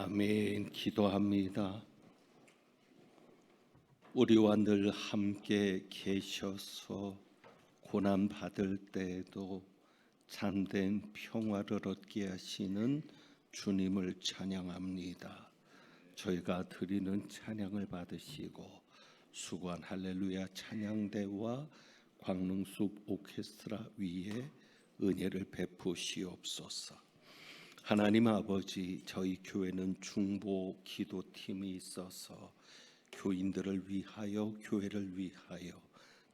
아멘. 기도합니다. 우리와 늘 함께 계셔서 고난 받을 때에도 참된 평화를 얻게 하시는 주님을 찬양합니다. 저희가 드리는 찬양을 받으시고 수고한 할렐루야 찬양대와 광릉숲 오케스트라 위에 은혜를 베푸시옵소서. 하나님 아버지, 저희 교회는 중보 기도팀이 있어서 교인들을 위하여, 교회를 위하여,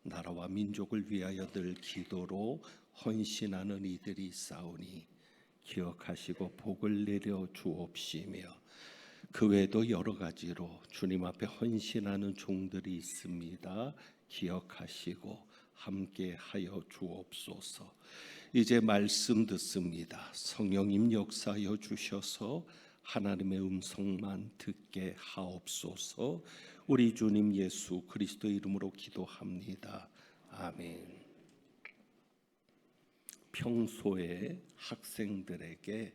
나라와 민족을 위하여 늘 기도로 헌신하는 이들이 있사오니 기억하시고 복을 내려 주옵시며, 그 외에도 여러 가지로 주님 앞에 헌신하는 종들이 있습니다. 기억하시고 함께하여 주옵소서. 이제 말씀 듣습니다. 성령님 역사하여 주셔서 하나님의 음성만 듣게 하옵소서. 우리 주님 예수 그리스도 이름으로 기도합니다. 아멘. 평소에 학생들에게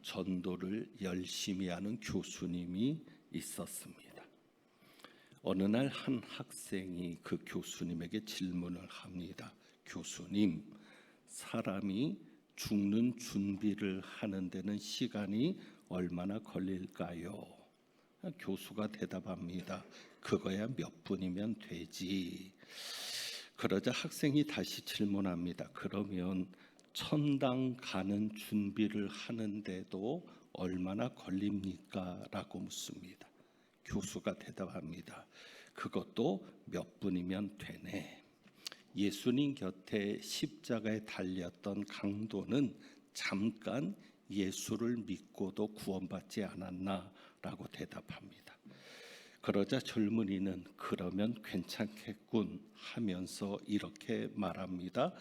전도를 열심히 하는 교수님이 있었습니다. 어느 날 한 학생이 그 교수님에게 질문을 합니다. 교수님, 사람이 죽는 준비를 하는 데는 시간이 얼마나 걸릴까요? 교수가 대답합니다. 그거야 몇 분이면 되지. 그러자 학생이 다시 질문합니다. 그러면 천당 가는 준비를 하는데도 얼마나 걸립니까? 라고 묻습니다. 교수가 대답합니다. 그것도 몇 분이면 되네. 예수님 곁에 십자가에 달렸던 강도는 잠깐 예수를 믿고도 구원받지 않았나? 라고 대답합니다. 그러자 젊은이는 그러면 괜찮겠군 하면서 이렇게 말합니다.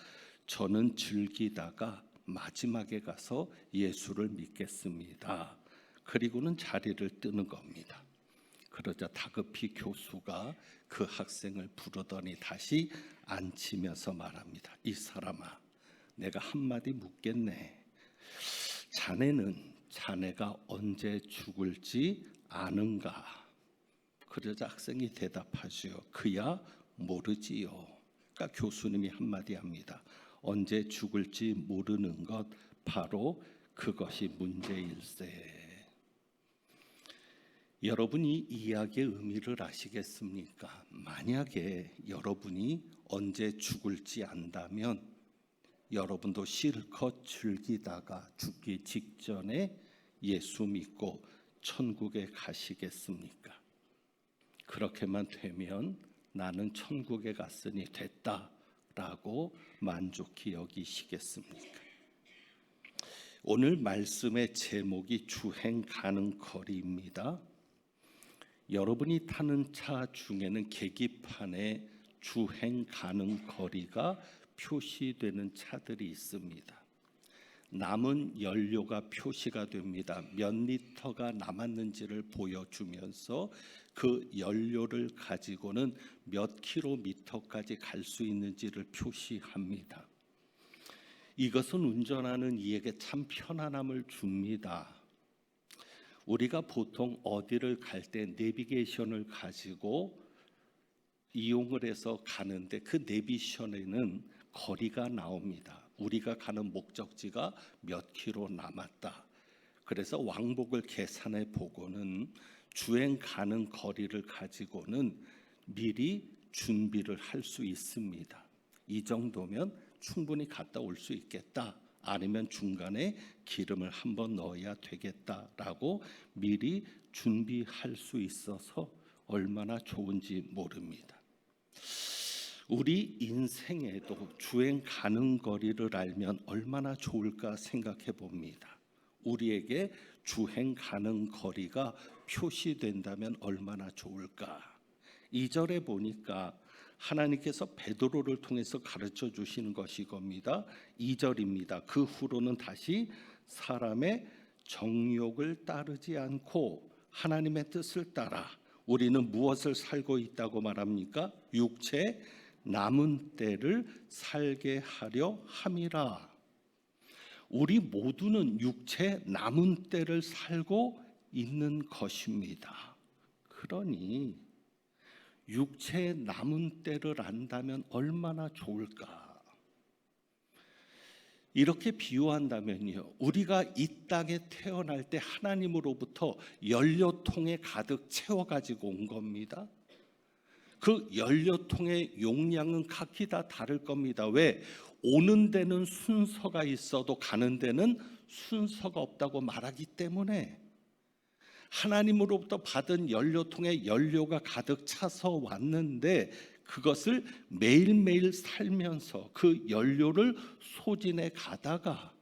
저는 즐기다가 마지막에 가서 예수를 믿겠습니다. 그리고는 자리를 뜨는 겁니다. 그러자 다급히 교수가 그 학생을 부르더니 다시 앉히면서 말합니다. 이 사람아, 내가 한마디 묻겠네. 자네는 자네가 언제 죽을지 아는가? 그러자 학생이 대답하죠. 그야 모르지요. 그러니까 교수님이 한마디 합니다. 언제 죽을지 모르는 것, 바로 그것이 문제일세. 여러분이 이 이야기의 의미를 아시겠습니까? 만약에 여러분이 언제 죽을지 안다면 여러분도 실컷 즐기다가 죽기 직전에 예수 믿고 천국에 가시겠습니까? 그렇게만 되면 나는 천국에 갔으니 됐다라고 만족히 여기시겠습니까? 오늘 말씀의 제목이 주행 가는 거리입니다. 여러분이 타는 차 중에는 계기판에 주행 가는 거리가 표시되는 차들이 있습니다. 남은 연료가 표시가 됩니다. 몇 리터가 남았는지를 보여주면서 그 연료를 가지고는 몇 킬로미터까지 갈 수 있는지를 표시합니다. 이것은 운전하는 이에게 참 편안함을 줍니다. 우리가 보통 어디를 갈 때 내비게이션을 가지고 이용을 해서 가는데 그 내비게이션에는 거리가 나옵니다. 우리가 가는 목적지가 몇 킬로 남았다. 그래서 왕복을 계산해 보고는 주행 가는 거리를 가지고는 미리 준비를 할 수 있습니다. 이 정도면 충분히 갔다 올 수 있겠다. 아니면 중간에 기름을 한번 넣어야 되겠다라고 미리 준비할 수 있어서 얼마나 좋은지 모릅니다. 우리 인생에도 주행 가는 거리를 알면 얼마나 좋을까 생각해 봅니다. 우리에게 주행 가는 거리가 표시된다면 얼마나 좋을까. 2절에 보니까 하나님께서 베드로를 통해서 가르쳐 주시는 것이 겁니다. 2절입니다. 그 후로는 다시 사람의 정욕을 따르지 않고 하나님의 뜻을 따라 우리는 무엇을 살고 있다고 말합니까? 육체 남은 때를 살게 하려 함이라. 우리 모두는 육체 남은 때를 살고 있는 것입니다. 그러니 육체의 남은 때를 안다면 얼마나 좋을까? 이렇게 비유한다면요, 우리가 이 땅에 태어날 때 하나님으로부터 연료통에 가득 채워가지고 온 겁니다. 그 연료통의 용량은 각기 다 다를 겁니다. 왜? 오는 데는 순서가 있어도 가는 데는 순서가 없다고 말하기 때문에 하나님으로부터 받은 연료통에 연료가 가득 차서 왔는데 그것을 매일매일 살면서 그 연료를 소진해 가다가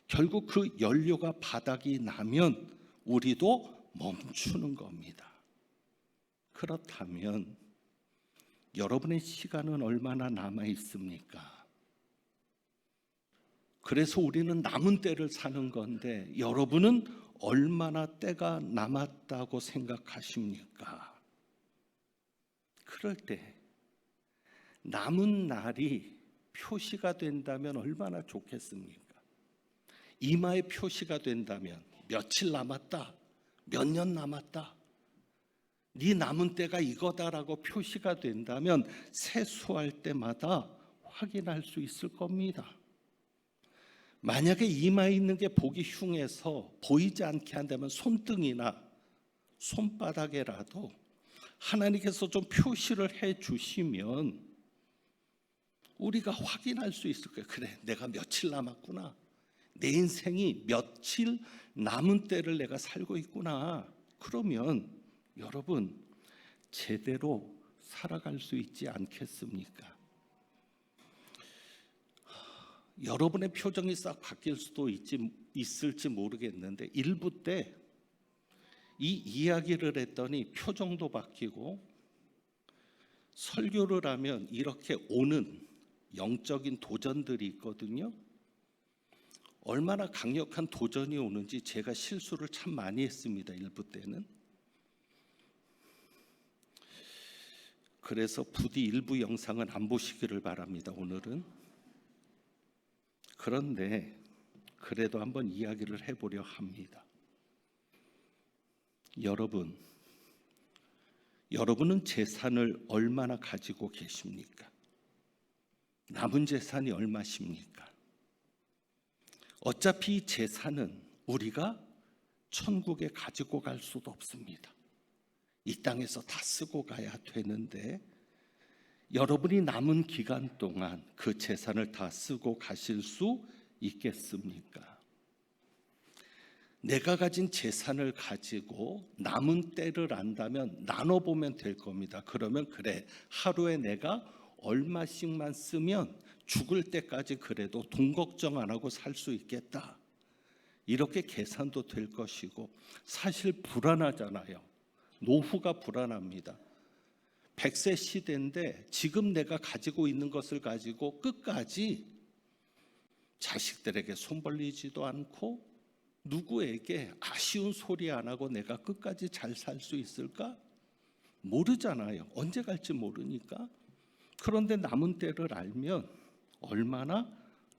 결국 그 연료가 바닥이 나면 우리도 멈추는 겁니다. 그렇다면 여러분의 시간은 얼마나 남아 있습니까? 그래서 우리는 남은 때를 사는 건데 여러분은 얼마나 때가 남았다고 생각하십니까? 그럴 때 남은 날이 표시가 된다면 얼마나 좋겠습니까? 이마에 표시가 된다면 며칠 남았다, 몇 년 남았다, 네 남은 때가 이거다라고 표시가 된다면 세수할 때마다 확인할 수 있을 겁니다. 만약에 이마에 있는 게 보기 흉해서 보이지 않게 한다면 손등이나 손바닥에라도 하나님께서 좀 표시를 해 주시면 우리가 확인할 수 있을 거예요. 그래, 내가 며칠 남았구나. 내 인생이 며칠 남은 때를 내가 살고 있구나. 그러면 여러분 제대로 살아갈 수 있지 않겠습니까? 여러분의 표정이 싹 바뀔 수도 있을지 모르겠는데 일부 때 이 이야기를 했더니 표정도 바뀌고 설교를 하면 이렇게 오는 영적인 도전들이 있거든요. 얼마나 강력한 도전이 오는지 제가 실수를 참 많이 했습니다. 일부 때는. 그래서 부디 일부 영상은 안 보시기를 바랍니다. 오늘은. 그런데 그래도 한번 이야기를 해보려 합니다. 여러분은 재산을 얼마나 가지고 계십니까? 남은 재산이 얼마십니까? 어차피 이 재산은 우리가 천국에 가지고 갈 수도 없습니다. 이 땅에서 다 쓰고 가야 되는데 여러분이 남은 기간 동안 그 재산을 다 쓰고 가실 수 있겠습니까? 내가 가진 재산을 가지고 남은 때를 안다면 나눠보면 될 겁니다. 그러면 그래, 하루에 내가 얼마씩만 쓰면 죽을 때까지 그래도 돈 걱정 안 하고 살 수 있겠다. 이렇게 계산도 될 것이고 사실 불안하잖아요. 노후가 불안합니다. 100세 시대인데 지금 내가 가지고 있는 것을 가지고 끝까지 자식들에게 손 벌리지도 않고 누구에게 아쉬운 소리 안 하고 내가 끝까지 잘 살 수 있을까? 모르잖아요. 언제 갈지 모르니까. 그런데 남은 때를 알면 얼마나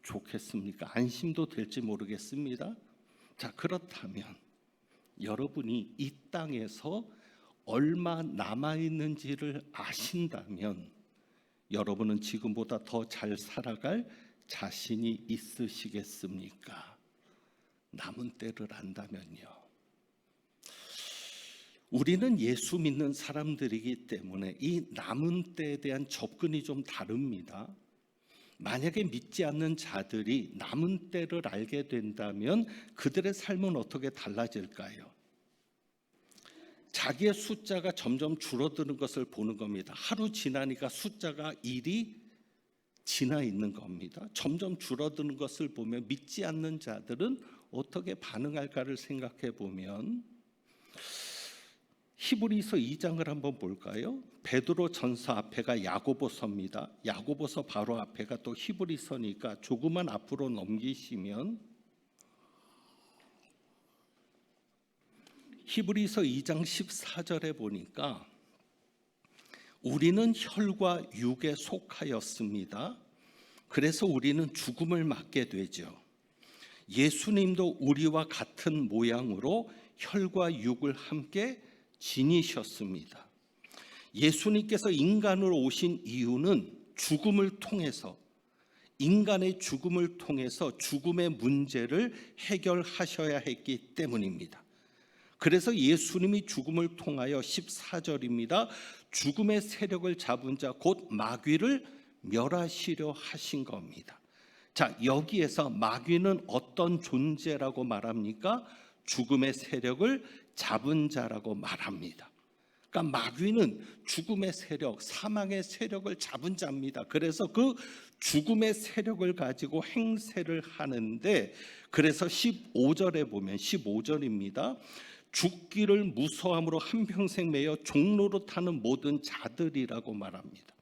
좋겠습니까? 안심도 될지 모르겠습니다. 자, 그렇다면 여러분이 이 땅에서 얼마 남아있는지를 아신다면 여러분은 지금보다 더 잘 살아갈 자신이 있으시겠습니까? 남은 때를 안다면요. 우리는 예수 믿는 사람들이기 때문에 이 남은 때에 대한 접근이 좀 다릅니다. 만약에 믿지 않는 자들이 남은 때를 알게 된다면 그들의 삶은 어떻게 달라질까요? 자기의 숫자가 점점 줄어드는 것을 보는 겁니다. 하루 지나니까 숫자가 1이 지나 있는 겁니다. 점점 줄어드는 것을 보면 믿지 않는 자들은 어떻게 반응할까를 생각해 보면 히브리서 2장을 한번 볼까요? 베드로 전서 앞에가 야고보서입니다. 야고보서 바로 앞에가 또 히브리서니까 조금만 앞으로 넘기시면 히브리서 2장 14절에 보니까 우리는 혈과 육에 속하였습니다. 그래서 우리는 죽음을 맞게 되죠. 예수님도 우리와 같은 모양으로 혈과 육을 함께 지니셨습니다. 예수님께서 인간으로 오신 이유는 죽음을 통해서, 인간의 죽음을 통해서 죽음의 문제를 해결하셔야 했기 때문입니다. 그래서 예수님이 죽음을 통하여 14절입니다. 죽음의 세력을 잡은 자 곧 마귀를 멸하시려 하신 겁니다. 자, 여기에서 마귀는 어떤 존재라고 말합니까? 죽음의 세력을 잡은 자라고 말합니다. 그러니까 마귀는 죽음의 세력, 사망의 세력을 잡은 자입니다. 그래서 그 죽음의 세력을 가지고 행세를 하는데, 그래서 15절에 보면 15절입니다. 죽기를 무서함으로 한평생 매여 종로로 타는 모든 자들이라고 말합니다.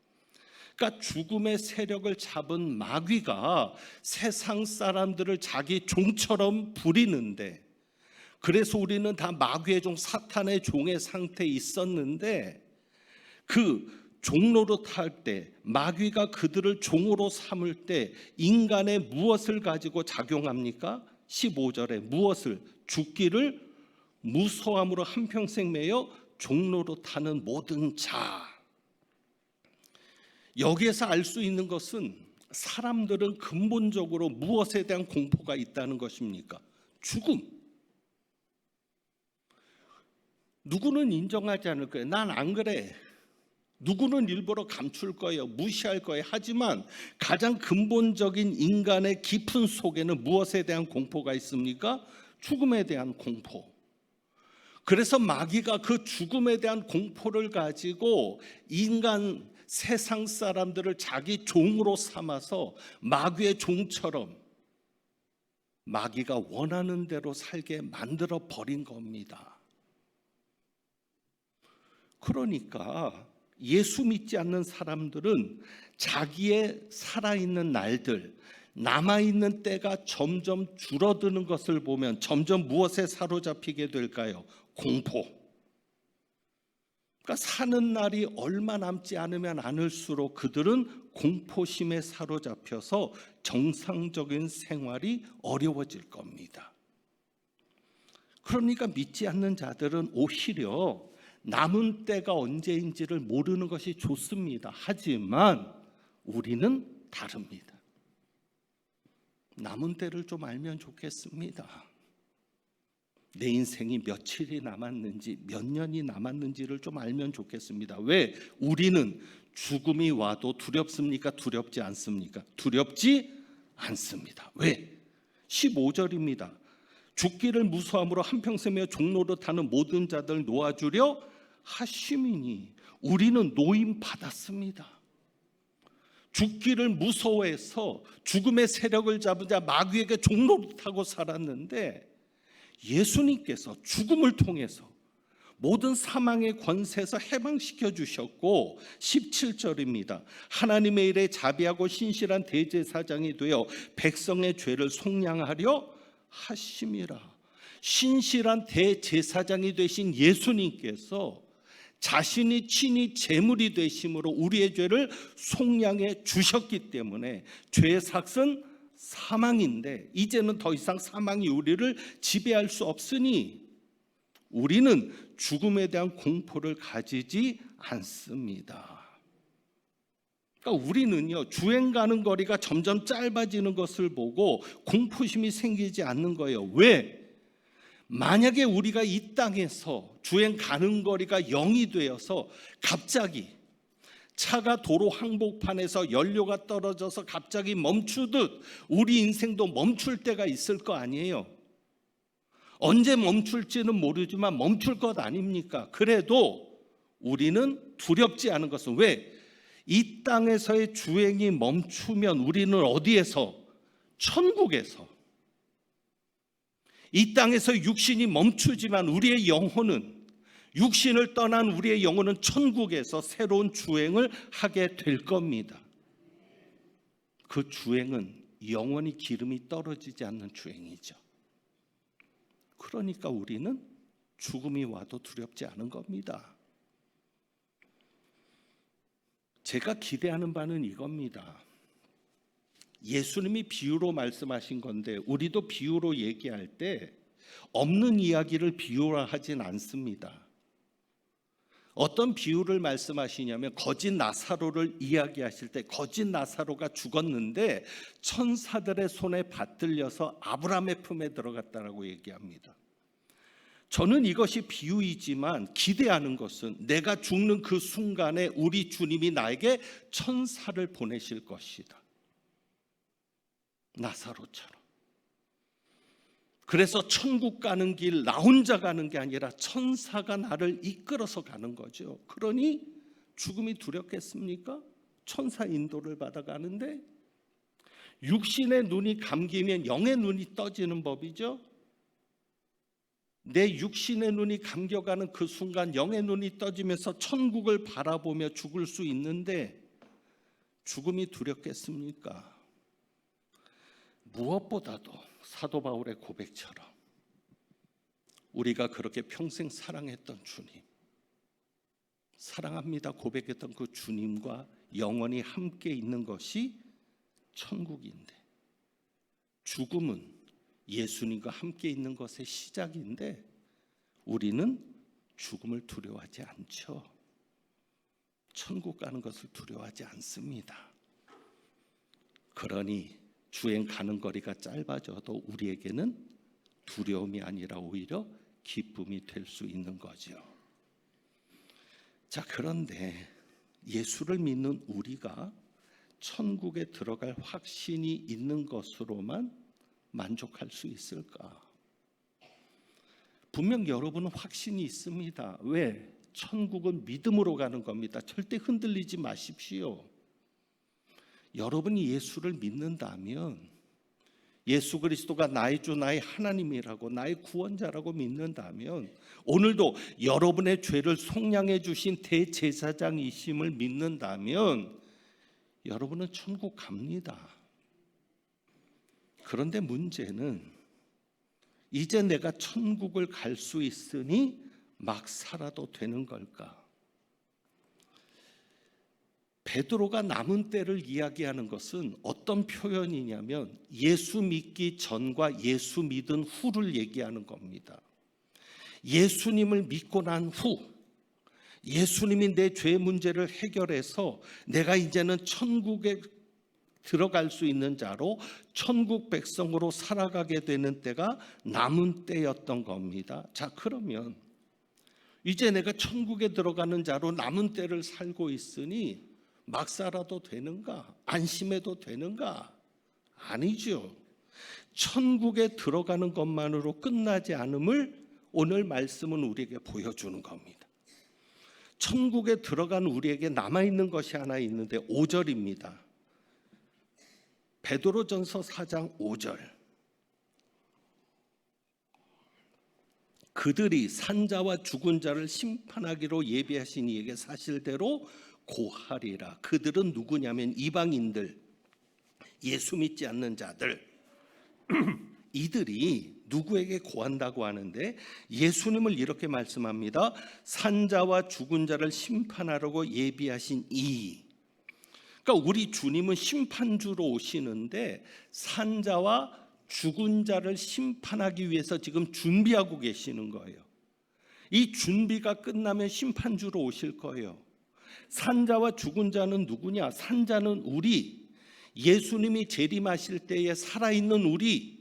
그러니까 죽음의 세력을 잡은 마귀가 세상 사람들을 자기 종처럼 부리는데, 그래서 우리는 다 마귀의 종, 사탄의 종의 상태에 있었는데, 그 종로로 탈 때, 마귀가 그들을 종으로 삼을 때 인간의 무엇을 가지고 작용합니까? 15절에 무엇을? 죽기를 무서함으로 한평생 매여 종로로 타는 모든 자. 여기에서 알 수 있는 것은 사람들은 근본적으로 무엇에 대한 공포가 있다는 것입니까? 죽음. 누구는 인정하지 않을 거예요. 난 안 그래. 누구는 일부러 감출 거예요. 무시할 거예요. 하지만 가장 근본적인 인간의 깊은 속에는 무엇에 대한 공포가 있습니까? 죽음에 대한 공포. 그래서 마귀가 그 죽음에 대한 공포를 가지고 인간, 세상 사람들을 자기 종으로 삼아서 마귀의 종처럼 마귀가 원하는 대로 살게 만들어 버린 겁니다. 그러니까 예수 믿지 않는 사람들은 자기의 살아있는 날들, 남아있는 때가 점점 줄어드는 것을 보면 점점 무엇에 사로잡히게 될까요? 공포. 그러니까 사는 날이 얼마 남지 않으면 않을수록 그들은 공포심에 사로잡혀서 정상적인 생활이 어려워질 겁니다. 그러니까 믿지 않는 자들은 오히려 남은 때가 언제인지를 모르는 것이 좋습니다. 하지만 우리는 다릅니다. 남은 때를 좀 알면 좋겠습니다. 내 인생이 며칠이 남았는지, 몇 년이 남았는지를 좀 알면 좋겠습니다. 왜? 우리는 죽음이 와도 두렵습니까? 두렵지 않습니까? 두렵지 않습니다. 왜? 15절입니다. 죽기를 무서함으로 한평생에 종로로 타는 모든 자들 놓아주려 하심이니. 우리는 노임 받았습니다. 죽기를 무서워해서 죽음의 세력을 잡은 자 마귀에게 종로로 타고 살았는데, 예수님께서 죽음을 통해서 모든 사망의 권세에서 해방시켜 주셨고, 17절입니다. 하나님의 일에 자비하고 신실한 대제사장이 되어 백성의 죄를 속량하려 하심이라. 신실한 대제사장이 되신 예수님께서 자신이 친히 제물이 되심으로 우리의 죄를 속량해 주셨기 때문에 죄의 삭은 사망인데, 이제는 더 이상 사망이 우리를 지배할 수 없으니 우리는 죽음에 대한 공포를 가지지 않습니다. 그러니까 우리는요, 주행 가는 거리가 점점 짧아지는 것을 보고 공포심이 생기지 않는 거예요. 왜? 만약에 우리가 이 땅에서 주행 가는 거리가 0이 되어서 갑자기 차가 도로 항복판에서 연료가 떨어져서 갑자기 멈추듯 우리 인생도 멈출 때가 있을 거 아니에요. 언제 멈출지는 모르지만 멈출 것 아닙니까? 그래도 우리는 두렵지 않은 것은 왜? 이 땅에서의 주행이 멈추면 우리는 어디에서? 천국에서. 이 땅에서 육신이 멈추지만 우리의 영혼은, 육신을 떠난 우리의 영혼은 천국에서 새로운 주행을 하게 될 겁니다. 그 주행은 영원히 기름이 떨어지지 않는 주행이죠. 그러니까 우리는 죽음이 와도 두렵지 않은 겁니다. 제가 기대하는 바는 이겁니다. 예수님이 비유로 말씀하신 건데 우리도 비유로 얘기할 때 없는 이야기를 비유화하진 않습니다. 어떤 비유를 말씀하시냐면 거짓 나사로를 이야기하실 때 거짓 나사로가 죽었는데 천사들의 손에 받들려서 아브라함의 품에 들어갔다라고 얘기합니다. 저는 이것이 비유이지만 기대하는 것은 내가 죽는 그 순간에 우리 주님이 나에게 천사를 보내실 것이다. 나사로처럼. 그래서 천국 가는 길 나 혼자 가는 게 아니라 천사가 나를 이끌어서 가는 거죠. 그러니 죽음이 두렵겠습니까? 천사 인도를 받아가는데 육신의 눈이 감기면 영의 눈이 떠지는 법이죠. 내 육신의 눈이 감겨가는 그 순간 영의 눈이 떠지면서 천국을 바라보며 죽을 수 있는데 죽음이 두렵겠습니까? 무엇보다도 사도 바울의 고백처럼 우리가 그렇게 평생 사랑했던 주님, 사랑합니다 고백했던 그 주님과 영원히 함께 있는 것이 천국인데, 죽음은 예수님과 함께 있는 것의 시작인데 우리는 죽음을 두려워하지 않죠. 천국 가는 것을 두려워하지 않습니다. 그러니 주행 가는 거리가 짧아져도 우리에게는 두려움이 아니라 오히려 기쁨이 될 수 있는 거죠. 자, 그런데 예수를 믿는 우리가 천국에 들어갈 확신이 있는 것으로만 만족할 수 있을까? 분명 여러분은 확신이 있습니다. 왜? 천국은 믿음으로 가는 겁니다. 절대 흔들리지 마십시오. 여러분이 예수를 믿는다면, 예수 그리스도가 나의 주 나의 하나님이라고 나의 구원자라고 믿는다면, 오늘도 여러분의 죄를 속량해 주신 대제사장이심을 믿는다면 여러분은 천국 갑니다. 그런데 문제는 이제 내가 천국을 갈 수 있으니 막 살아도 되는 걸까? 베드로가 남은 때를 이야기하는 것은 어떤 표현이냐면 예수 믿기 전과 예수 믿은 후를 얘기하는 겁니다. 예수님을 믿고 난 후, 예수님이 내 죄 문제를 해결해서 내가 이제는 천국에 들어갈 수 있는 자로 천국 백성으로 살아가게 되는 때가 남은 때였던 겁니다. 자, 그러면 이제 내가 천국에 들어가는 자로 남은 때를 살고 있으니 막 살아도 되는가? 안심해도 되는가? 아니죠. 천국에 들어가는 것만으로 끝나지 않음을 오늘 말씀은 우리에게 보여주는 겁니다. 천국에 들어간 우리에게 남아있는 것이 하나 있는데 5절입니다. 베드로전서 4장 5절. 그들이 산자와 죽은 자를 심판하기로 예비하신 이에게 사실대로 고하리라. 그들은 누구냐면 이방인들, 예수 믿지 않는 자들. 이들이 누구에게 고한다고 하는데 예수님을 이렇게 말씀합니다. 산자와 죽은 자를 심판하려고 예비하신 이. 그러니까 우리 주님은 심판주로 오시는데 산자와 죽은 자를 심판하기 위해서 지금 준비하고 계시는 거예요. 이 준비가 끝나면 심판주로 오실 거예요. 산자와 죽은 자는 누구냐? 산자는 우리, 예수님이 재림하실 때에 살아있는 우리.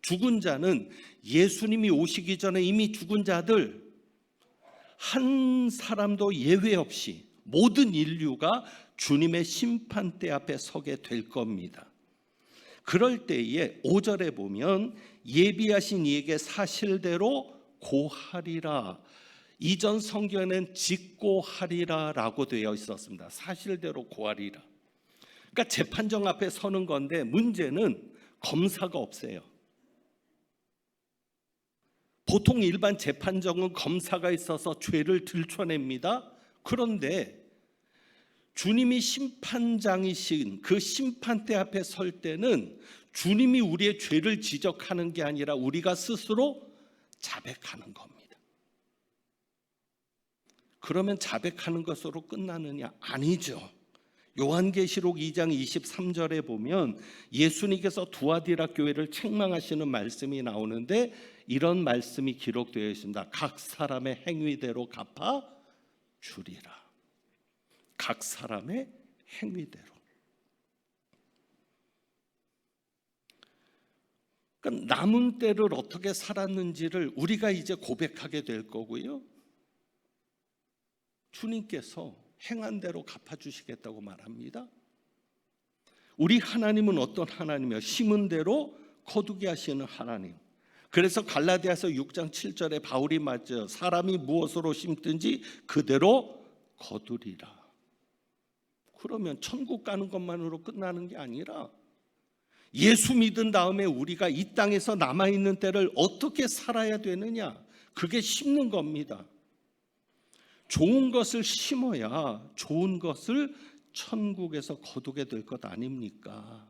죽은 자는 예수님이 오시기 전에 이미 죽은 자들. 한 사람도 예외 없이 모든 인류가 주님의 심판대 앞에 서게 될 겁니다. 그럴 때에 5절에 보면 예비하신 이에게 사실대로 고하리라. 이전 성경에는 직고하리라 라고 되어 있었습니다. 사실대로 고하리라. 그러니까 재판정 앞에 서는 건데 문제는 검사가 없어요. 보통 일반 재판정은 검사가 있어서 죄를 들춰냅니다. 그런데 주님이 심판장이신 그 심판대 앞에 설 때는 주님이 우리의 죄를 지적하는 게 아니라 우리가 스스로 자백하는 겁니다. 그러면 자백하는 것으로 끝나느냐? 아니죠. 요한계시록 2장 23절에 보면 예수님께서 두아디라 교회를 책망하시는 말씀이 나오는데 이런 말씀이 기록되어 있습니다. 각 사람의 행위대로 갚아 주리라. 각 사람의 행위대로. 그러니까 남은 때를 어떻게 살았는지를 우리가 이제 고백하게 될 거고요. 주님께서 행한 대로 갚아주시겠다고 말합니다. 우리 하나님은 어떤 하나님이에요? 심은 대로 거두게 하시는 하나님. 그래서 갈라디아서 6장 7절에 바울이 말하죠. 사람이 무엇으로 심든지 그대로 거두리라. 그러면 천국 가는 것만으로 끝나는 게 아니라 예수 믿은 다음에 우리가 이 땅에서 남아있는 때를 어떻게 살아야 되느냐, 그게 심는 겁니다. 좋은 것을 심어야 좋은 것을 천국에서 거두게 될 것 아닙니까?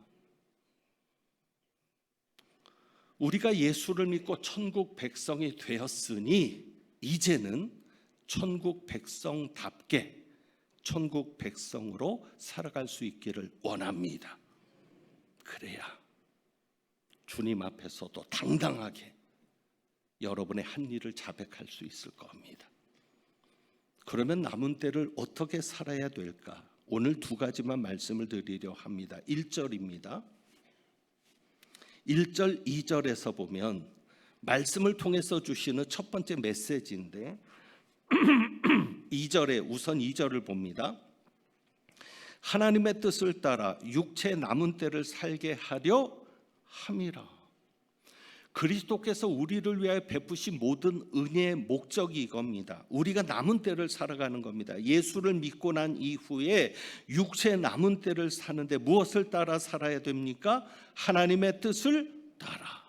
우리가 예수를 믿고 천국 백성이 되었으니 이제는 천국 백성답게 천국 백성으로 살아갈 수 있기를 원합니다. 그래야 주님 앞에서도 당당하게 여러분의 한 일을 자백할 수 있을 겁니다. 그러면 남은 때를 어떻게 살아야 될까? 오늘 두 가지만 말씀을 드리려 합니다. 1절입니다. 1절, 2절에서 보면 말씀을 통해서 주시는 첫 번째 메시지인데 2절에 우선 2절을 봅니다. 하나님의 뜻을 따라 육체 남은 때를 살게 하려 함이라. 그리스도께서 우리를 위하여 베푸신 모든 은혜의 목적이 이겁니다. 우리가 남은 때를 살아가는 겁니다. 예수를 믿고 난 이후에 육체 남은 때를 사는데 무엇을 따라 살아야 됩니까? 하나님의 뜻을 따라.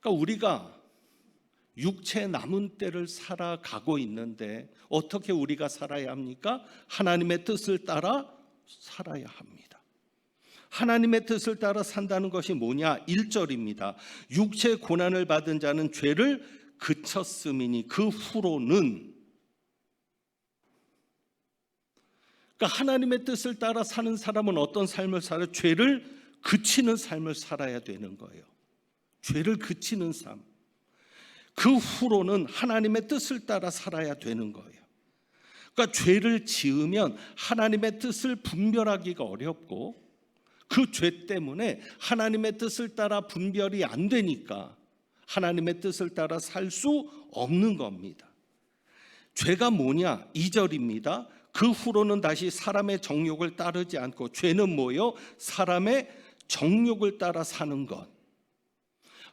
그러니까 우리가 육체 남은 때를 살아가고 있는데 어떻게 우리가 살아야 합니까? 하나님의 뜻을 따라 살아야 합니다. 하나님의 뜻을 따라 산다는 것이 뭐냐? 1절입니다. 육체 고난을 받은 자는 죄를 그쳤음이니 그 후로는, 그러니까 하나님의 뜻을 따라 사는 사람은 어떤 삶을 살아요? 죄를 그치는 삶을 살아야 되는 거예요. 죄를 그치는 삶. 그 후로는 하나님의 뜻을 따라 살아야 되는 거예요. 그러니까 죄를 지으면 하나님의 뜻을 분별하기가 어렵고 그 죄 때문에 하나님의 뜻을 따라 분별이 안 되니까 하나님의 뜻을 따라 살 수 없는 겁니다. 죄가 뭐냐? 2절입니다. 그 후로는 다시 사람의 정욕을 따르지 않고, 죄는 뭐요? 사람의 정욕을 따라 사는 것.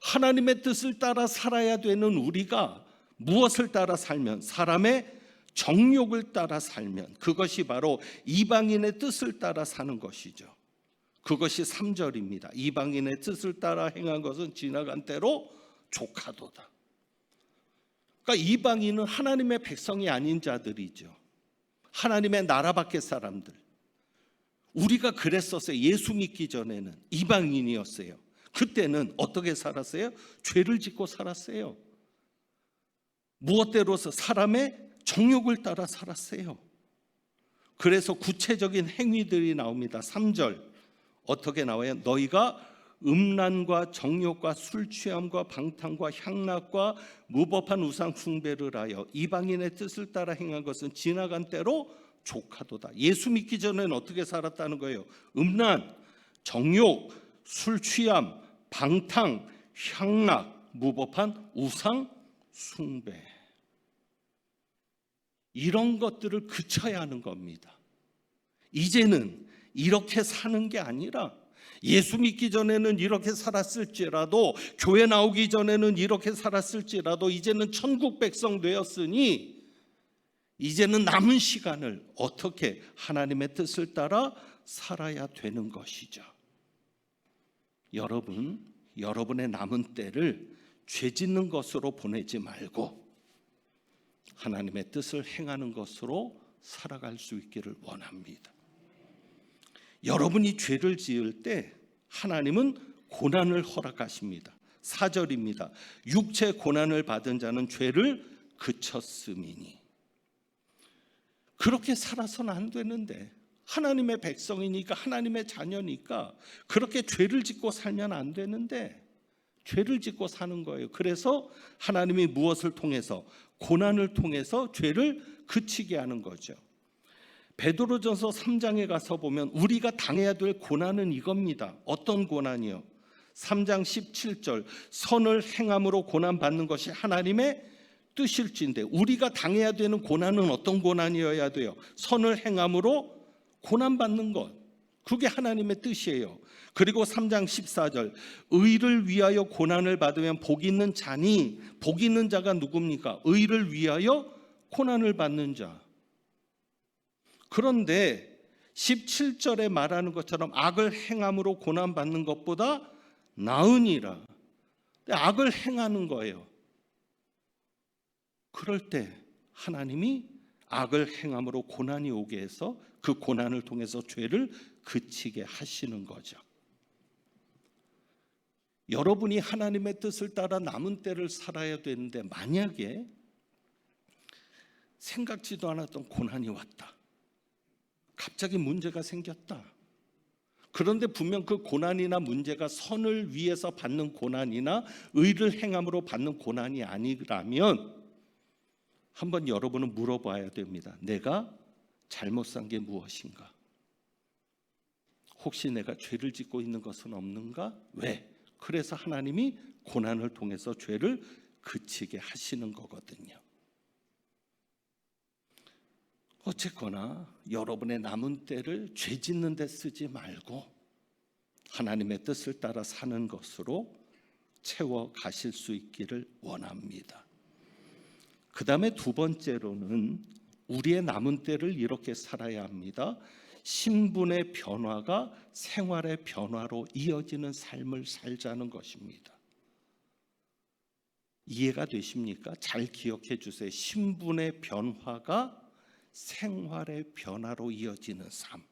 하나님의 뜻을 따라 살아야 되는 우리가 무엇을 따라 살면? 사람의 정욕을 따라 살면 그것이 바로 이방인의 뜻을 따라 사는 것이죠. 그것이 3절입니다. 이방인의 뜻을 따라 행한 것은 지나간 때로 족하도다. 그러니까 이방인은 하나님의 백성이 아닌 자들이죠. 하나님의 나라 밖의 사람들. 우리가 그랬었어요. 예수 믿기 전에는 이방인이었어요. 그때는 어떻게 살았어요? 죄를 짓고 살았어요. 무엇대로서? 사람의 정욕을 따라 살았어요. 그래서 구체적인 행위들이 나옵니다. 3절 어떻게 나와요? 너희가 음란과 정욕과 술 취함과 방탕과 향락과 무법한 우상 숭배를 하여 이방인의 뜻을 따라 행한 것은 지나간 때로 족하도다. 예수 믿기 전에는 어떻게 살았다는 거예요? 음란, 정욕, 술 취함, 방탕, 향락, 무법한 우상 숭배, 이런 것들을 그쳐야 하는 겁니다. 이제는 이렇게 사는 게 아니라, 예수 믿기 전에는 이렇게 살았을지라도, 교회 나오기 전에는 이렇게 살았을지라도 이제는 천국 백성 되었으니 이제는 남은 시간을 어떻게 하나님의 뜻을 따라 살아야 되는 것이죠. 여러분의 남은 때를 죄 짓는 것으로 보내지 말고 하나님의 뜻을 행하는 것으로 살아갈 수 있기를 원합니다. 여러분이 죄를 지을 때 하나님은 고난을 허락하십니다. 4절입니다. 육체 고난을 받은 자는 죄를 그쳤음이니. 그렇게 살아서는 안 되는데, 하나님의 백성이니까, 하나님의 자녀니까 그렇게 죄를 짓고 살면 안 되는데, 죄를 짓고 사는 거예요. 그래서 하나님이 무엇을 통해서? 고난을 통해서 죄를 그치게 하는 거죠. 베드로전서 3장에 가서 보면 우리가 당해야 될 고난은 이겁니다. 어떤 고난이요? 3장 17절, 선을 행함으로 고난받는 것이 하나님의 뜻일진데, 우리가 당해야 되는 고난은 어떤 고난이어야 돼요? 선을 행함으로 고난받는 것, 그게 하나님의 뜻이에요. 그리고 3장 14절, 의를 위하여 고난을 받으면 복 있는 자니, 복 있는 자가 누굽니까? 의를 위하여 고난을 받는 자. 그런데 17절에 말하는 것처럼 악을 행함으로 고난받는 것보다 나으니라. 악을 행하는 거예요. 그럴 때 하나님이 악을 행함으로 고난이 오게 해서 그 고난을 통해서 죄를 그치게 하시는 거죠. 여러분이 하나님의 뜻을 따라 남은 때를 살아야 되는데, 만약에 생각지도 않았던 고난이 왔다, 갑자기 문제가 생겼다. 그런데 분명 그 고난이나 문제가 선을 위해서 받는 고난이나 의를 행함으로 받는 고난이 아니라면 한번 여러분은 물어봐야 됩니다. 내가 잘못 산 게 무엇인가? 혹시 내가 죄를 짓고 있는 것은 없는가? 왜? 그래서 하나님이 고난을 통해서 죄를 그치게 하시는 거거든요. 어쨌거나 여러분의 남은 때를 죄 짓는 데 쓰지 말고 하나님의 뜻을 따라 사는 것으로 채워 가실 수 있기를 원합니다. 그 다음에 두 번째로는 우리의 남은 때를 이렇게 살아야 합니다. 신분의 변화가 생활의 변화로 이어지는 삶을 살자는 것입니다. 이해가 되십니까? 잘 기억해 주세요. 신분의 변화가 생활의 변화로 이어지는 삶.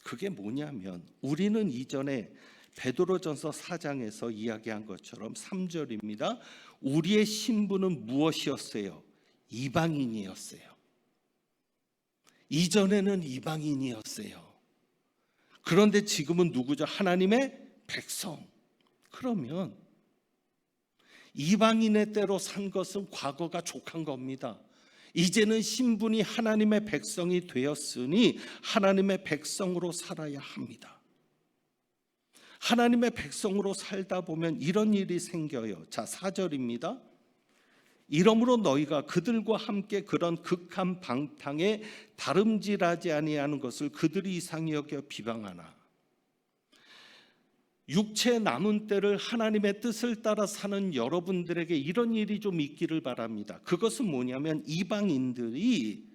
그게 뭐냐면, 우리는 이전에 베드로전서 4장에서 이야기한 것처럼 3절입니다. 우리의 신분은 무엇이었어요? 이방인이었어요. 이전에는 이방인이었어요. 그런데 지금은 누구죠? 하나님의 백성. 그러면 이방인의 때로 산 것은 과거가 족한 겁니다. 이제는 신분이 하나님의 백성이 되었으니 하나님의 백성으로 살아야 합니다. 하나님의 백성으로 살다 보면 이런 일이 생겨요. 자, 4절입니다. 이러므로 너희가 그들과 함께 그런 극한 방탕에 다름질하지 아니하는 것을 그들이 이상히 여겨 비방하나. 육체 남은 때를 하나님의 뜻을 따라 사는 여러분들에게 이런 일이 좀 있기를 바랍니다. 그것은 뭐냐면, 이방인들이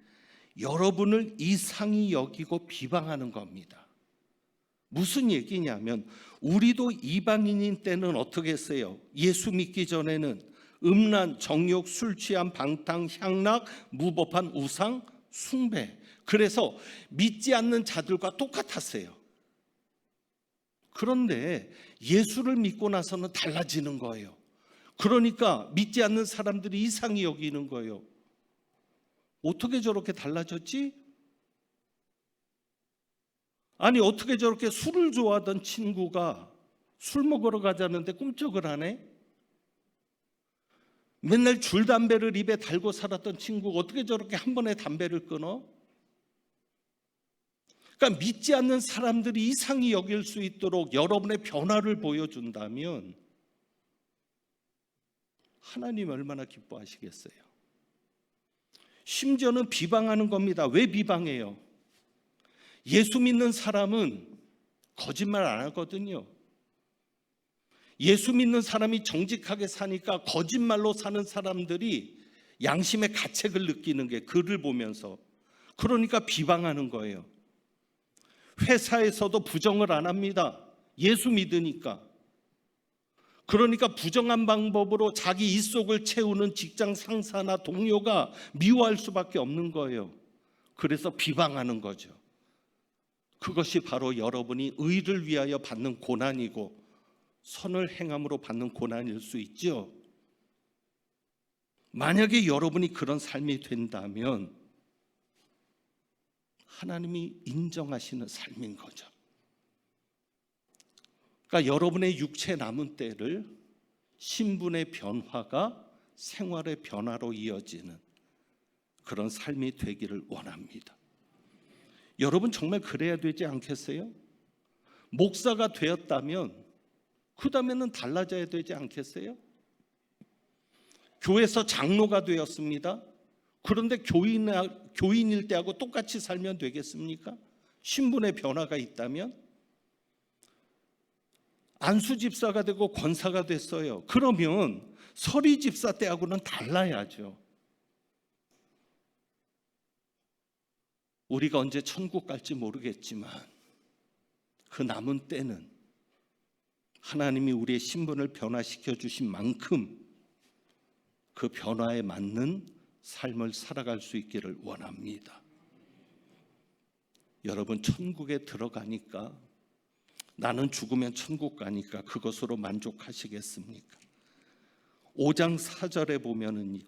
여러분을 이상히 여기고 비방하는 겁니다. 무슨 얘기냐면, 우리도 이방인인 때는 어떻게 했어요? 예수 믿기 전에는 음란, 정욕, 술 취함, 방탕, 향락, 무법한 우상, 숭배. 그래서 믿지 않는 자들과 똑같았어요. 그런데 예수를 믿고 나서는 달라지는 거예요. 그러니까 믿지 않는 사람들이 이상히 여기는 거예요. 어떻게 저렇게 달라졌지? 아니, 어떻게 저렇게 술을 좋아하던 친구가 술 먹으러 가자는데 꿈쩍을 하네? 맨날 줄담배를 입에 달고 살았던 친구가 어떻게 저렇게 한 번에 담배를 끊어? 그러니까 믿지 않는 사람들이 이상히 여길 수 있도록 여러분의 변화를 보여준다면 하나님 얼마나 기뻐하시겠어요? 심지어는 비방하는 겁니다. 왜 비방해요? 예수 믿는 사람은 거짓말 안 하거든요. 예수 믿는 사람이 정직하게 사니까 거짓말로 사는 사람들이 양심의 가책을 느끼는 게 그를 보면서, 그러니까 비방하는 거예요. 회사에서도 부정을 안 합니다. 예수 믿으니까. 그러니까 부정한 방법으로 자기 입속을 채우는 직장 상사나 동료가 미워할 수밖에 없는 거예요. 그래서 비방하는 거죠. 그것이 바로 여러분이 의를 위하여 받는 고난이고 선을 행함으로 받는 고난일 수 있죠. 만약에 여러분이 그런 삶이 된다면 하나님이 인정하시는 삶인 거죠. 그러니까 여러분의 육체 남은 때를 신분의 변화가 생활의 변화로 이어지는 그런 삶이 되기를 원합니다. 여러분 정말 그래야 되지 않겠어요? 목사가 되었다면 그 다음에는 달라져야 되지 않겠어요? 교회에서 장로가 되었습니다. 그런데 교인일 때하고 똑같이 살면 되겠습니까? 신분의 변화가 있다면? 안수 집사가 되고 권사가 됐어요. 그러면 서리 집사 때하고는 달라야죠. 우리가 언제 천국 갈지 모르겠지만 그 남은 때는 하나님이 우리의 신분을 변화시켜 주신 만큼 그 변화에 맞는 삶을 살아갈 수 있기를 원합니다. 여러분 천국에 들어가니까 나는 죽으면 천국 가니까 그것으로 만족하시겠습니까? 5장 4절에 보면은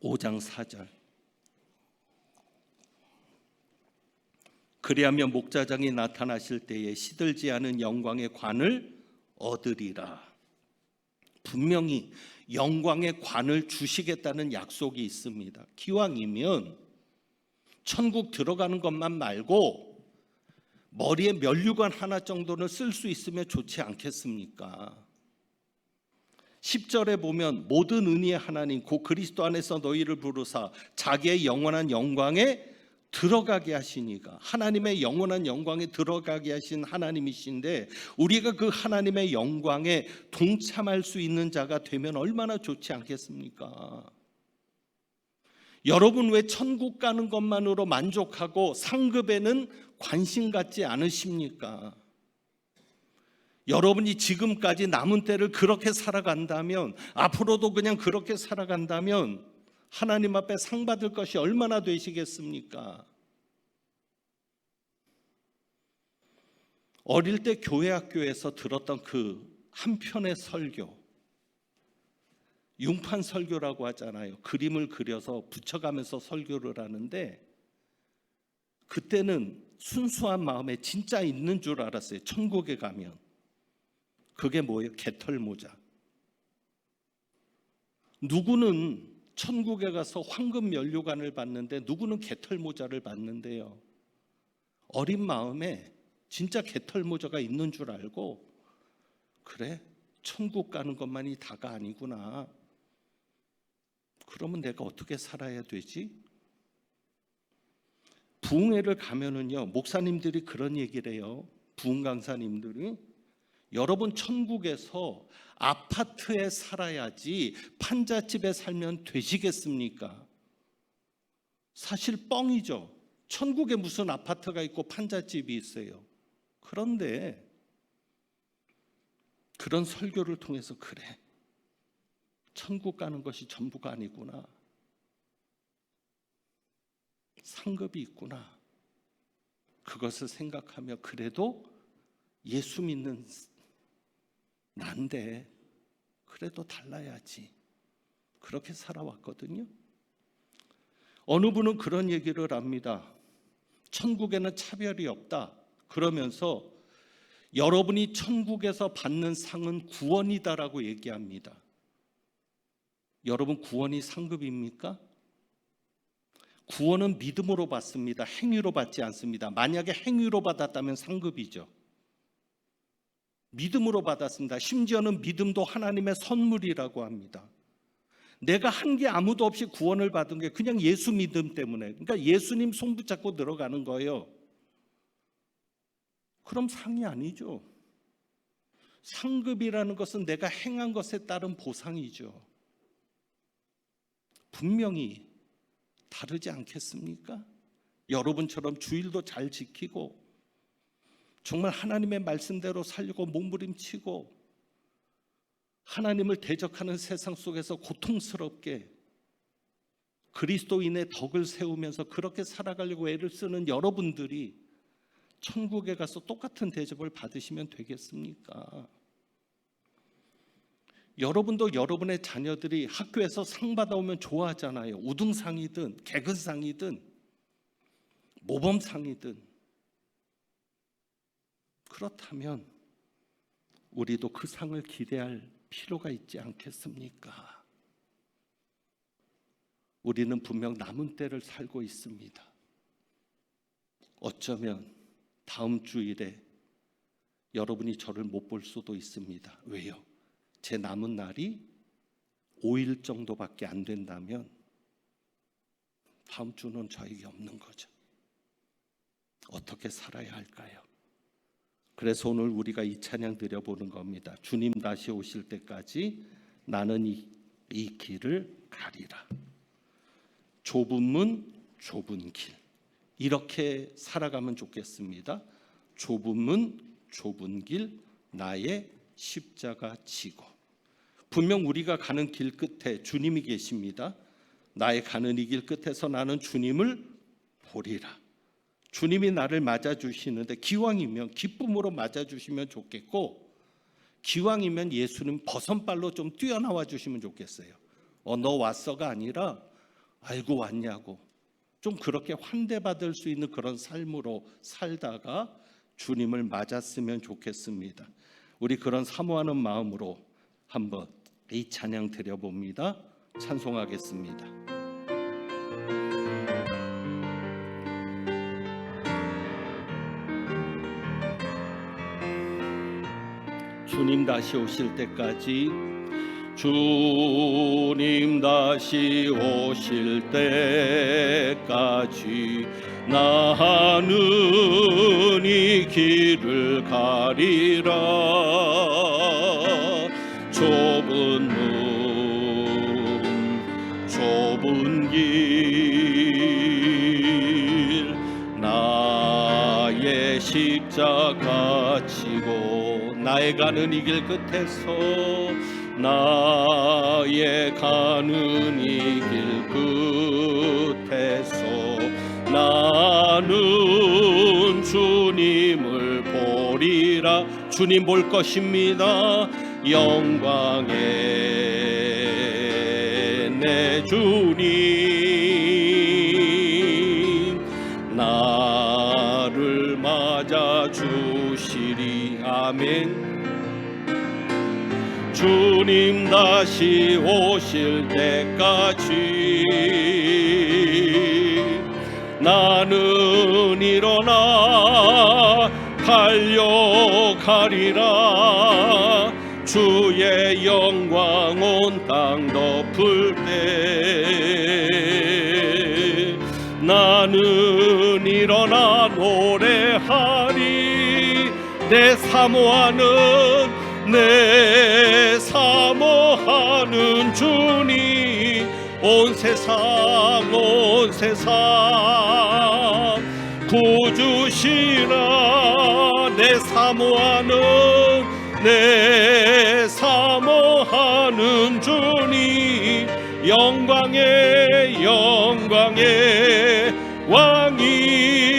5장 4절 그리하면 목자장이 나타나실 때에 시들지 않은 영광의 관을 얻으리라. 분명히 영광의 관을 주시겠다는 약속이 있습니다. 기왕이면 천국 들어가는 것만 말고 머리에 면류관 하나 정도는 쓸 수 있으면 좋지 않겠습니까? 10절에 보면 모든 은혜의 하나님 곧 그리스도 안에서 너희를 부르사 자기의 영원한 영광에 들어가게 하시니가, 하나님의 영원한 영광에 들어가게 하신 하나님이신데 우리가 그 하나님의 영광에 동참할 수 있는 자가 되면 얼마나 좋지 않겠습니까? 여러분 왜 천국 가는 것만으로 만족하고 상급에는 관심 갖지 않으십니까? 여러분이 지금까지 남은 때를 그렇게 살아간다면, 앞으로도 그냥 그렇게 살아간다면 하나님 앞에 상 받을 것이 얼마나 되시겠습니까? 어릴 때 교회 학교에서 들었던 그 한 편의 설교, 융판 설교라고 하잖아요. 그림을 그려서 붙여가면서 설교를 하는데 그때는 순수한 마음에 진짜 있는 줄 알았어요. 천국에 가면. 그게 뭐예요? 개털모자. 누구는 천국에 가서 황금 면류관을 받는데 누구는 개털모자를 받는데요. 어린 마음에 진짜 개털모자가 있는 줄 알고, 그래? 천국 가는 것만이 다가 아니구나. 그러면 내가 어떻게 살아야 되지? 부흥회를 가면은요, 목사님들이 그런 얘기를 해요. 부흥 강사님들이 여러분 천국에서 아파트에 살아야지 판잣집에 살면 되시겠습니까? 사실 뻥이죠. 천국에 무슨 아파트가 있고 판잣집이 있어요. 그런데 그런 설교를 통해서 그래, 천국 가는 것이 전부가 아니구나. 상급이 있구나. 그것을 생각하며 그래도 예수 믿는 난데 그래도 달라야지. 그렇게 살아왔거든요. 어느 분은 그런 얘기를 합니다. 천국에는 차별이 없다. 그러면서 여러분이 천국에서 받는 상은 구원이다라고 얘기합니다. 여러분 구원이 상급입니까? 구원은 믿음으로 받습니다. 행위로 받지 않습니다. 만약에 행위로 받았다면 상급이죠. 믿음으로 받았습니다. 심지어는 믿음도 하나님의 선물이라고 합니다. 내가 한 게 아무도 없이 구원을 받은 게 그냥 예수 믿음 때문에, 그러니까 예수님 손 붙잡고 들어가는 거예요. 그럼 상이 아니죠. 상급이라는 것은 내가 행한 것에 따른 보상이죠. 분명히 다르지 않겠습니까? 여러분처럼 주일도 잘 지키고 정말 하나님의 말씀대로 살려고 몸부림치고 하나님을 대적하는 세상 속에서 고통스럽게 그리스도인의 덕을 세우면서 그렇게 살아가려고 애를 쓰는 여러분들이 천국에 가서 똑같은 대접을 받으시면 되겠습니까? 여러분도 여러분의 자녀들이 학교에서 상 받아오면 좋아하잖아요. 우등상이든 개근상이든 모범상이든. 그렇다면 우리도 그 상을 기대할 필요가 있지 않겠습니까? 우리는 분명 남은 때를 살고 있습니다. 어쩌면 다음 주일에 여러분이 저를 못 볼 수도 있습니다. 왜요? 제 남은 날이 5일 정도밖에 안 된다면 다음 주는 저에게 없는 거죠. 어떻게 살아야 할까요? 그래서 오늘 우리가 이 찬양 드려보는 겁니다. 주님 다시 오실 때까지 나는 이 길을 가리라. 좁은 문, 좁은 길. 이렇게 살아가면 좋겠습니다. 좁은 문, 좁은 길, 나의 십자가 지고. 분명 우리가 가는 길 끝에 주님이 계십니다. 나의 가는 이 길 끝에서 나는 주님을 보리라. 주님이 나를 맞아주시는데 기왕이면 기쁨으로 맞아주시면 좋겠고, 기왕이면 예수님 버선발로 좀 뛰어나와 주시면 좋겠어요. 너 왔어가 아니라 알고 왔냐고 좀 그렇게 환대받을 수 있는 그런 삶으로 살다가 주님을 맞았으면 좋겠습니다. 우리 그런 사모하는 마음으로 한번 이 찬양 드려봅니다. 찬송하겠습니다. 주님 다시 오실 때까지, 주님 다시 오실 때까지 나는 이 길을 가리라. 좁은 문, 좁은 길, 나의 십자가 지고 나의 가는 이 길 끝에서, 나의 가는 이 길 끝에서 나는 주님을 보리라. 주님 볼 것입니다. 영광의 내 주님 나를 맞아 주시리. 아멘. 주님 다시 오실 때까지 나는 일어나 달려가리라. 주의 영광 온 땅 덮을 때 나는 일어나 노래하리. 내 사모하는 주님, 온 세상 구주시라. 내 사모하는 주님, 영광의 왕이시.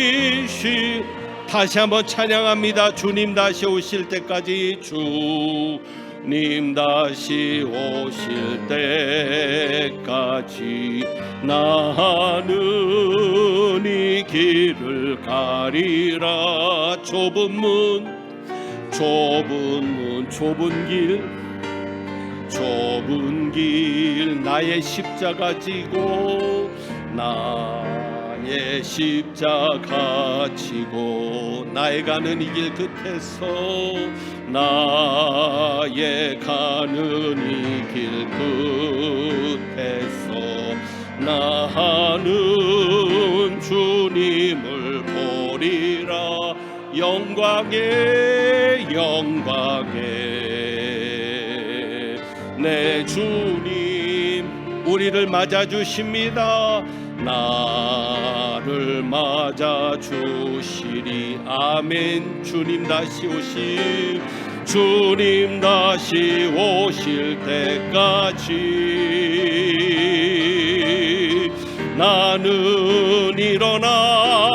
다시 한번 찬양합니다. 주님 다시 오실 때까지, 주님 다시 오실 때까지 나는 이 길을 가리라. 좁은 길, 나의 십자가 지고, 나의 십자가 지고 나의 가는 이 길 끝에서, 나의 가는 이 길 끝에서 나는 주님을 보리라. 영광의 내 주님 우리를 맞아주십니다. 나를 맞아주시리. 아멘. 주님 다시 오실 때까지 나는 일어나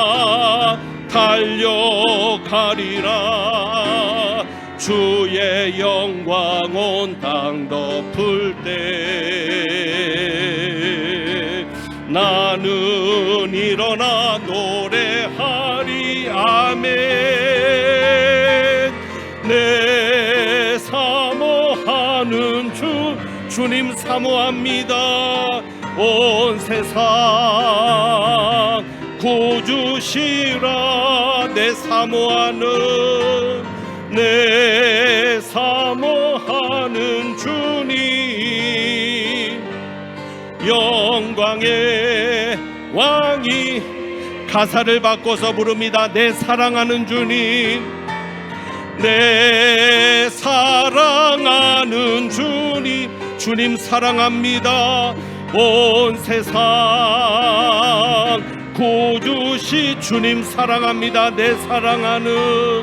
달려가리라. 주의 영광 온 땅 덮을 때 나는 일어나 노래하리. 아멘. 내 사모하는 주님 사모합니다. 온 세상 구주시라 내 사모하는 주님, 영광의 왕이 가사를 바꿔서 부릅니다. 내 사랑하는 주님, 내 사랑하는 주님, 주님 사랑합니다. 온 세상 구주시 주님 사랑합니다. 내 사랑하는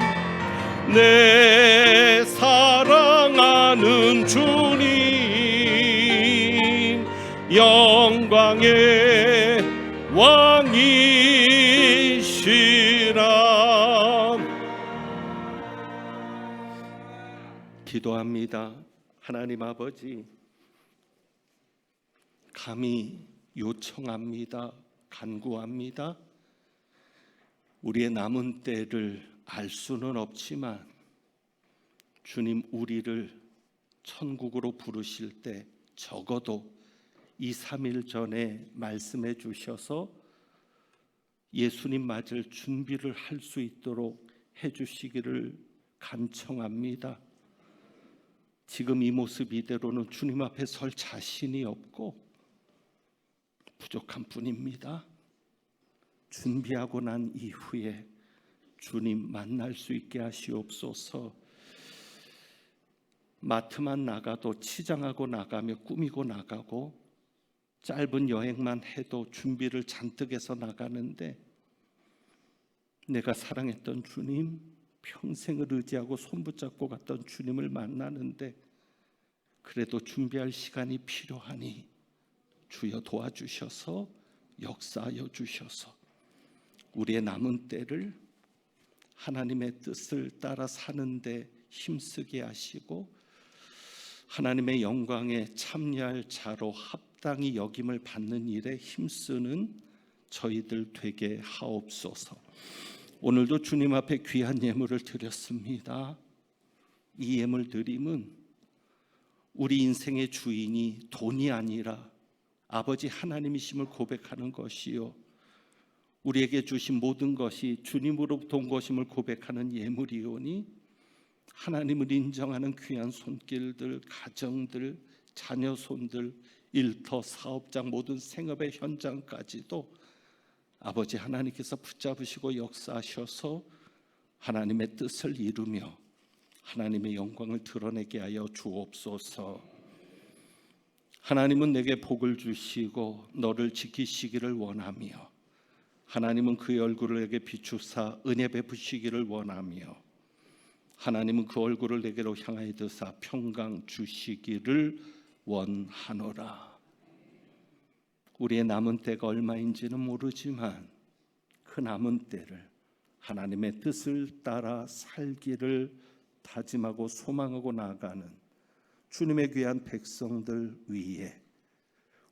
주님, 영광의 왕이시라. 기도합니다. 하나님 아버지, 감히 요청합니다. 간구합니다. 우리의 남은 때를 알 수는 없지만 주님 우리를 천국으로 부르실 때 적어도 2, 3일 전에 말씀해 주셔서 예수님 맞을 준비를 할 수 있도록 해주시기를 간청합니다. 지금 이 모습 이대로는 주님 앞에 설 자신이 없고 부족한 뿐입니다. 준비하고 난 이후에 주님 만날 수 있게 하시옵소서. 마트만 나가도 치장하고 나가며 꾸미고 나가고 짧은 여행만 해도 준비를 잔뜩 해서 나가는데 내가 사랑했던 주님, 평생을 의지하고 손붙잡고 갔던 주님을 만나는데 그래도 준비할 시간이 필요하니 주여 도와주셔서 역사하여 주셔서 우리의 남은 때를 하나님의 뜻을 따라 사는데 힘쓰게 하시고 하나님의 영광에 참여할 자로 합당히 여김을 받는 일에 힘쓰는 저희들 되게 하옵소서. 오늘도 주님 앞에 귀한 예물을 드렸습니다. 이 예물 드림은 우리 인생의 주인이 돈이 아니라 아버지 하나님이심을 고백하는 것이요, 우리에게 주신 모든 것이 주님으로부터 온 것임을 고백하는 예물이오니 하나님을 인정하는 귀한 손길들, 가정들, 자녀손들, 일터, 사업장, 모든 생업의 현장까지도 아버지 하나님께서 붙잡으시고 역사하셔서 하나님의 뜻을 이루며 하나님의 영광을 드러내게 하여 주옵소서. 하나님은 내게 복을 주시고 너를 지키시기를 원하며 하나님은 그의 얼굴을 내게 비추사 은혜 베푸시기를 원하며 하나님은 그 얼굴을 내게로 향하여 드사 평강 주시기를 원하노라. 우리의 남은 때가 얼마인지는 모르지만 그 남은 때를 하나님의 뜻을 따라 살기를 다짐하고 소망하고 나아가는 주님의 귀한 백성들 위에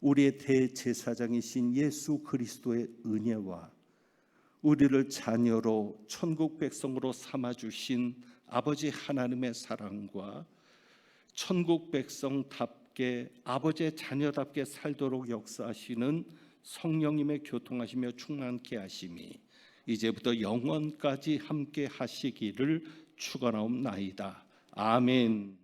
우리의 대제사장이신 예수 그리스도의 은혜와 우리를 자녀로 천국 백성으로 삼아주신 아버지 하나님의 사랑과 천국 백성답게 아버지의 자녀답게 살도록 역사하시는 성령님의 교통하시며 충만케 하심이 이제부터 영원까지 함께 하시기를 축원하옵나이다. 아멘.